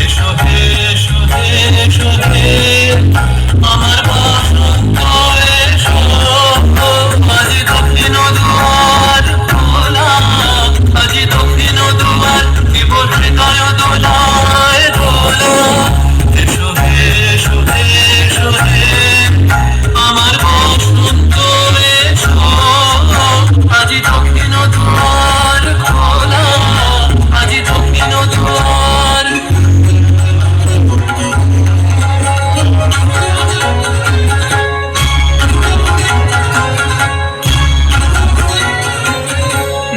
এসো হে এসো হে এসো হে আমার বসন্ত এসো আজি দক্ষিণ দুয়ার খোলা আজি দক্ষিণ দুয়ার দিব হৃদয় দোলায় দোলা এসো হে এসো হে এসো হে আমার বসন্ত এসো আজি দক্ষিণ দুয়ার খোলা আজি দক্ষিণ দুয়ার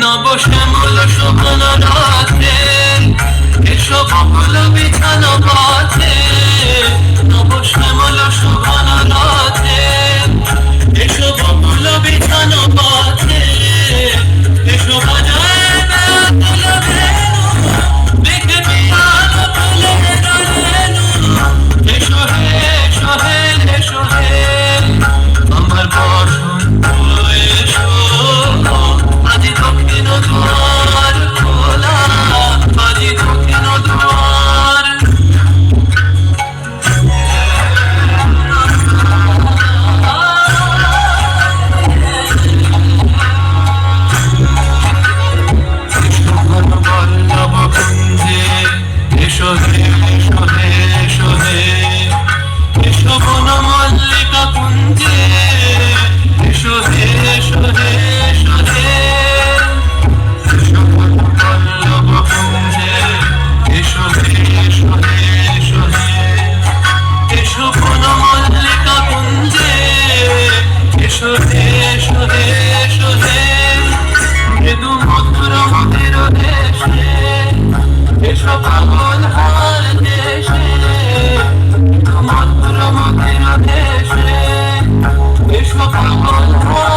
নব শ্যামল শোভন রাতে এসো বকুল বিছানো পথে নব শ্যামল শোভন রাতে এসো বকুল বিছানো পথে এসো বাজায় বেকুল ভেনু দেখে পিয়াল ফুলে রেনু এসো হে এসো হে এসো হে আমার বসন্ত এসো আজি দক্ষিণ দুয়ার খোলা আজি দক্ষিণ দুয়ার বল্লভ কুঞ্জে এসো হে এসো হে এসো হে এসো বন মল্লিকা কুঞ্জে এসো হে এসো হে এসো হে এসো বল্লভ কুঞ্জে এসো হে এসো হে এসো হে এসো বন মল্লিকা কুঞ্জে এসো হে এসো হে এসো হে মৃদু মধুর মধুর দেশে এসো পাগল হার দেশে মধুর মধুর দেশে এসো পাগল হার